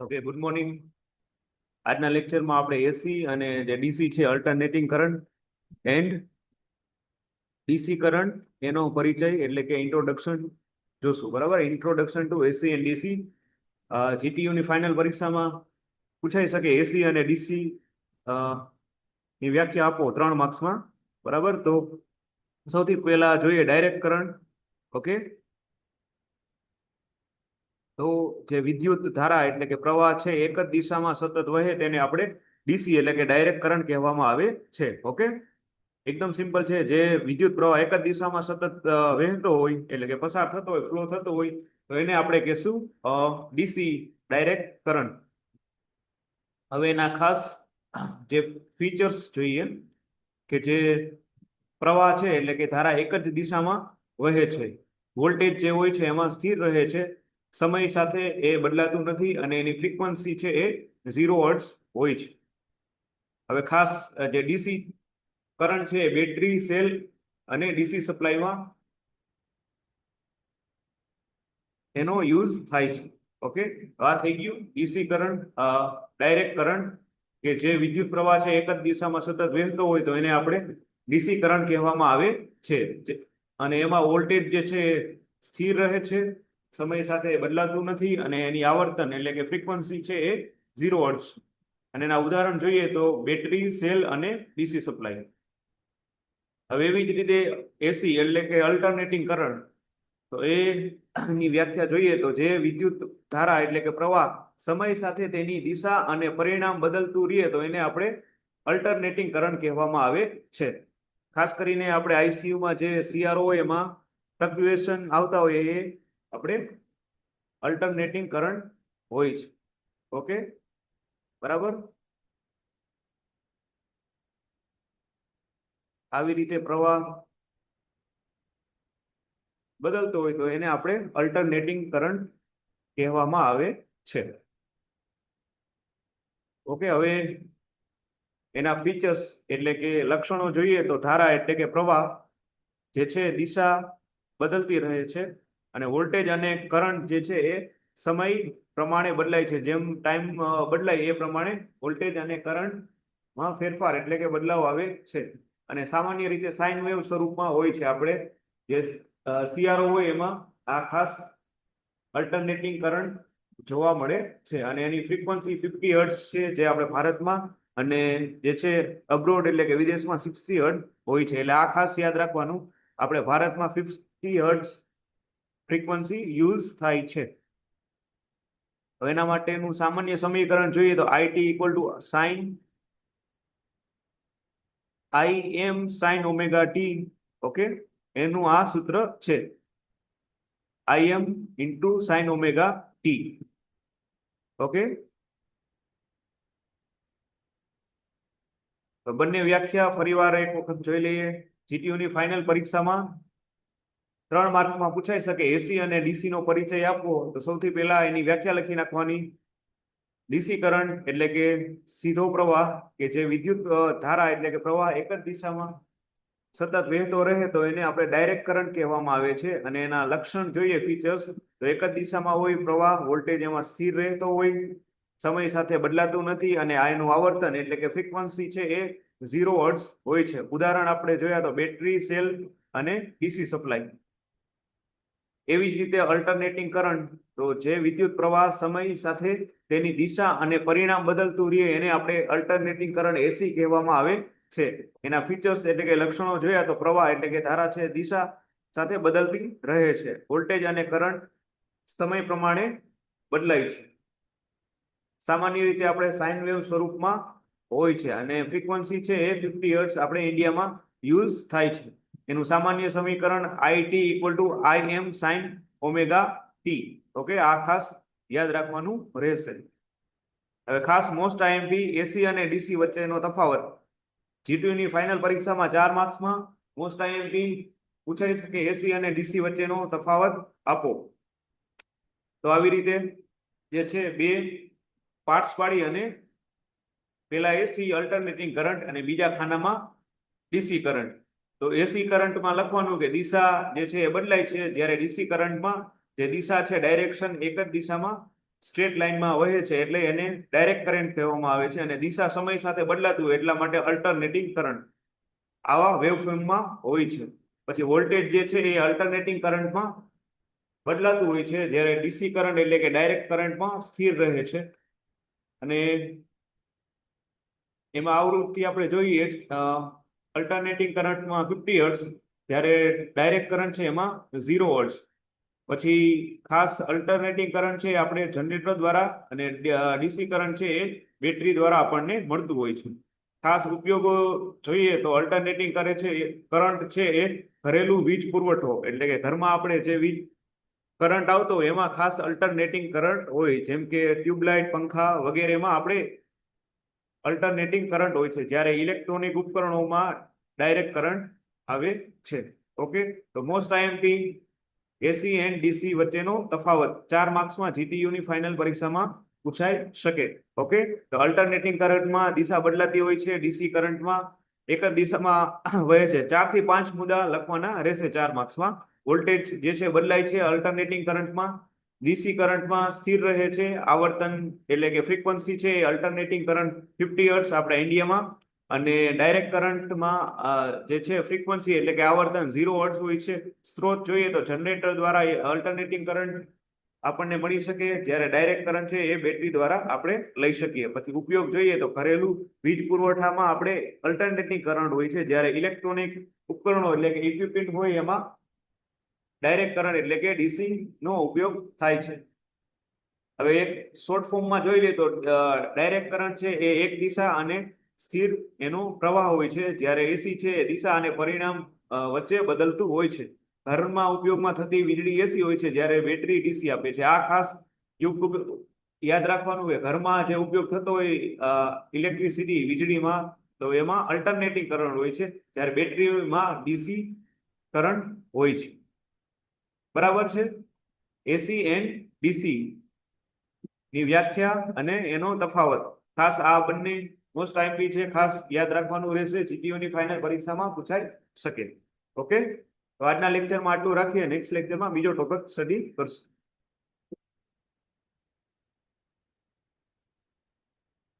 Okay, good morning. આજના લેક્ચરમાં આપણે એસી અને જે ડીસી છે alternating current and DC current એનો પરિચય એટલે કે ઇન્ટ્રોડક્શન જોશું. બરાબર, introduction to AC and DC. જીટીયુની ફાઇનલ પરીક્ષામાં પૂછાઈ શકે એસી અને ડીસી ની વ્યાખ્યા આપો 3 માર્ક્સમાં. બરાબર, તો સૌથી પહેલા જોઈએ ડાયરેક્ટ કરંટ. ઓકે, તો જે વિદ્યુત ધારા એટલે કે પ્રવાહ છે એક જ દિશામાં સતત વહે તેને આપણે ડીસી એટલે કે ડાયરેક્ટ કરંટ કહેવામાં આવે છે. ઓકે, એકદમ સિમ્પલ છે. જે વિદ્યુત પ્રવાહ એક જ દિશામાં સતત વહેતો હોય એટલે કે પસાર થતો હોય, ફ્લો થતો હોય, તો એને આપણે કહેશું ડીસી ડાયરેક્ટ કરંટ. હવે એના ખાસ જે ફીચર્સ જોઈએ કે જે પ્રવાહ છે એટલે કે ધારા એક જ દિશામાં વહે છે, વોલ્ટેજ જે હોય છે એમાં સ્થિર રહે છે, સમય સાથે એ બદલાતું નથી અને એની ફ્રીક્વન્સી છે એ 0 હર્ટ્ઝ હોય છે. હવે ખાસ જે ડીસી કરંટ છે બેટરી, સેલ અને ડીસી સપ્લાયમાં એનો યુઝ થાય છે. ઓકે, આ થઈ ગયું ડીસી કરંટ. ડાયરેક્ટ કરંટ કે જે વિદ્યુત પ્રવાહ છે એક જ દિશામાં સતત વહેતો હોય તો એને આપણે ડીસી કરંટ કહેવામાં આવે છે. અને એમાં વોલ્ટેજ જે છે એ સ્થિર રહે છે, સમય સાથે બદલાતું નથી અને એની આવર્તન એટલે કે ફ્રીક્વન્સી છે એ 0 હર્ટ્ઝ. અને એના ઉદાહરણ જોઈએ તો બેટરી, સેલ અને ડીસી સપ્લાય. હવે એવી જ રીતે એસી એટલે કે અલ્ટરનેટિંગ કરંટ, તો એની વ્યાખ્યા જોઈએ તો જે વિદ્યુત ધારા એટલે કે પ્રવાહ સમય સાથે તેની દિશા અને પરિણામ બદલતું રહે તો એને આપણે અલ્ટરનેટિંગ કરંટ કહેવામાં આવે છે. ખાસ કરીને આપણે આઈસીયુમાં જે સીઆરઓ હોય એમાં ફ્લક્ચ્યુએશન આવતા હોય એ આપણે અલ્ટરનેટિંગ કરંટ હોય છે. ઓકે, બરાબર. આવી રીતે પ્રવાહ બદલતો હોય તો એને આપણે અલ્ટરનેટિંગ કરંટ કહેવામાં આવે છે. ઓકે, હવે એના ફીચર્સ એટલે કે લક્ષણો જોઈએ તો ધારા એટલે કે પ્રવાહ જે છે દિશા બદલતી રહે છે અને વોલ્ટેજ અને કરંટ જે છે એ સમય પ્રમાણે બદલાય છે. જેમ ટાઈમ બદલાય એ પ્રમાણે વોલ્ટેજ અને કરંટમાં ફેરફાર એટલે કે બદલાવ આવે છે. અને સામાન્ય રીતે સાઇન વેવ સ્વરૂપમાં હોય છે. આપણે જે સીઆરઓ હોય એમાં આ ખાસ અલ્ટરનેટિંગ કરંટ જોવા મળે છે અને એની ફ્રીક્વન્સી 50 હર્ટ્ઝ છે જે આપણે ભારતમાં, અને જે છે અબ્રોડ એટલે કે વિદેશમાં 60 હર્ટ્ઝ હોય છે. એટલે આ ખાસ યાદ રાખવાનું, આપણે ભારતમાં 50 હર્ટ્ઝ ફ્રીક્વન્સી યુઝ થાય છે. હવે એના માટેનું સામાન્ય સમીકરણ જોઈએ તો i t equal to sine I M sine omega T. Okay, એનું આ સૂત્ર છે I M into sine omega T. Okay, તો બંને વ્યાખ્યા ફરીવાર એક વખત જોઈ લઈએ. જીટીયુની ફાઇનલ પરીક્ષામાં 3 માર્કમાં પૂછાઈ શકે એસી અને ડીસી નો પરિચય આપવો, તો સૌથી પહેલા એની વ્યાખ્યા લખી નાખવાની. ડીસી કરંટ એટલે કે સીધો પ્રવાહ કે જે વિદ્યુત ધારા એટલે કે પ્રવાહ એક જ દિશામાં સતત વહેતો રહે તો એને આપણે ડાયરેક્ટ કરંટ કહેવામાં આવે છે. અને એના લક્ષણ જોઈએ ફીચર્સ, તો એક જ દિશામાં હોય પ્રવાહ, વોલ્ટેજ એમાં સ્થિર રહેતો હોય, સમય સાથે બદલાતું નથી અને આ એનું આવર્તન એટલે કે ફ્રીક્વન્સી છે એ 0 હર્ટ્ઝ હોય છે. ઉદાહરણ આપણે જોયા તો બેટરી, સેલ અને ડીસી સપ્લાય. એવી જ રીતે અલ્ટરનેટિંગ કરંટ, તો જે વિદ્યુત પ્રવાહ સમય સાથે તેની દિશા અને પરિણામ બદલતું રહે એને આપણે અલ્ટરનેટિંગ કરંટ એસી કહેવામાં આવે છે. એના ફીચર્સ એટલે કે લક્ષણો જોયા તો પ્રવાહ એટલે કે ધારા છે દિશા સાથે બદલતી રહે છે, વોલ્ટેજ અને કરંટ સમય પ્રમાણે બદલાય છે, સામાન્ય રીતે આપણે સાઇન વેવ સ્વરૂપમાં હોય છે અને ફ્રીક્વન્સી છે એ 50 હર્ટ્ઝ આપણે ઇન્ડિયામાં યુઝ થાય છે. એનું સામાન્ય સમીકરણ I T equal to I M sine omega T. Okay, આ ખાસ યાદ રાખવાનું રહેશે. હવે ખાસ મોસ્ટ આઈએમપી એસી અને ડીસી વચ્ચેનો તફાવત. જીટીયુની ફાઇનલ પરીક્ષામાં 4 માર્ક્સમાં મોસ્ટ આઈએમપી પૂછાઈ શકે એસી અને ડીસી વચ્ચેનો તફાવત આપો. તો આવી રીતે જે છે બે પાર્ટ્સ પાડી અને પેલા એસી અલ્ટરનેટિંગ કરંટ અને બીજા ખાનામાં ડીસી કરંટ. તો એસી કરંટમાં લખવાનું કે દિશા જે છે એ બદલાય છે, જ્યારે ડીસી કરંટમાં જે દિશા છે ડાયરેક્શન એક જ દિશામાં સ્ટ્રેટ લાઇનમાં વહે છે એટલે એને ડાયરેક્ટ કરંટ કહેવામાં આવે છે, અને દિશા સમય સાથે બદલાતું હોય એટલા માટે અલ્ટરનેટિંગ કરંટ આવા વેવફોર્મમાં હોય છે. પછી વોલ્ટેજ જે છે એ અલ્ટરનેટિંગ કરંટમાં બદલાતું હોય છે, જ્યારે ડીસી કરંટ એટલે કે ડાયરેક્ટ કરંટમાં સ્થિર રહે છે. અને એમાં આવૃત્તિ આપણે જોઈએ અલ્ટરનેટિંગ કરંટમાં 50 હર્ટ્ઝ, જ્યારે ડાયરેક્ટ કરંટ છે એમાં 0 હર્ટ્ઝ. પછી ખાસ અલ્ટરનેટિંગ કરંટ છે આપણે જનરેટર દ્વારા, અને ડીસી કરંટ છે એ બેટરી દ્વારા આપણને મળતું હોય છે. ખાસ ઉપયોગો જોઈએ તો અલ્ટરનેટિંગ કરંટ છે એ ઘરેલું વીજ પુરવઠો એટલે કે ઘરમાં આપણે જે વીજ કરંટ આવતો હોય એમાં ખાસ અલ્ટરનેટિંગ કરંટ હોય, જેમ કે ટ્યુબલાઇટ, પંખા વગેરેમાં આપણે અલ્ટરનેટિંગ કરંટ હોય છે, જ્યારે ઇલેક્ટ્રોનિક ઉપકરણોમાં ડાયરેક્ટ કરંટ આવે છે. ઓકે, તો most IMP AC and DC વચ્ચેનો તફાવત 4 માર્ક્સમાં જીટીયુની ફાઇનલ પરીક્ષામાં પૂછાઈ શકે. ઓકે, તો અલ્ટરનેટિંગ કરંટમાં દિશા બદલાતી હોય છે, ડીસી કરંટમાં એક જ દિશામાં વહે છે. 4 થી 5 મુદ્દા લખવાના રહેશે 4 માર્ક્સમાં. વોલ્ટેજ જે છે બદલાય છે અલ્ટરનેટિંગ કરંટમાં, ડીસી કરંટમાં સ્થિર રહે છે. આવર્તન એટલે કે ફ્રીક્વન્સી છે એ અલ્ટરનેટિંગ કરંટ 50 હર્ટ્ઝ આપણે ઇન્ડિયામાં, અને ડાયરેક્ટ કરંટમાં જે છે ફ્રીક્વન્સી એટલે કે આવર્તન 0 હર્ટ્ઝ હોય છે. સ્ત્રોત જોઈએ તો જનરેટર દ્વારા અલ્ટરનેટિંગ કરંટ આપણને મળી શકે, જ્યારે ડાયરેક્ટ કરંટ છે એ બેટરી દ્વારા આપણે લઈ શકીએ. પછી ઉપયોગ જોઈએ તો ઘરેલું વીજ પુરવઠામાં આપણે અલ્ટરનેટિંગ કરંટ હોય છે, જ્યારે ઇલેક્ટ્રોનિક ઉપકરણો એટલે કે ઇક્વિપમેન્ટ હોય એમાં ડાયરેક્ટ કરંટ એટલે કે ડીસી નો ઉપયોગ થાય છે. હવે એક શોર્ટ ફોર્મમાં જોઈ લઈએ તો ડાયરેક્ટ કરંટ છે એ એક દિશા અને સ્થિર એનો પ્રવાહ હોય છે, જ્યારે એસી છે એ દિશા અને પરિણામ વચ્ચે બદલતું હોય છે. ઘરમાં ઉપયોગમાં થતી વીજળી એસી હોય છે, જ્યારે બેટરી ડીસી આપે છે. આ ખાસ યાદ રાખવાનું હોય, ઘરમાં જે ઉપયોગ થતો હોય ઇલેક્ટ્રિસિટી વીજળીમાં, તો એમાં અલ્ટરનેટિંગ કરંટ હોય છે, જ્યારે બેટરીમાં ડીસી કરંટ હોય છે. બરાબર છે? એસી એન્ડ ડીસી ની વ્યાખ્યા અને એનો તફાવત ખાસ આ બંને મોસ્ટ આઈએમપી છે, ખાસ યાદ રાખવાનું રહેશે, જીટીયુની ફાઇનલ પરીક્ષામાં પૂછાઈ શકે. ઓકે, તો આજના લેક્ચરમાં આટલું રાખીએ, નેક્સ્ટ લેક્ચરમાં બીજો ટોપિક સ્ટડી કરશું.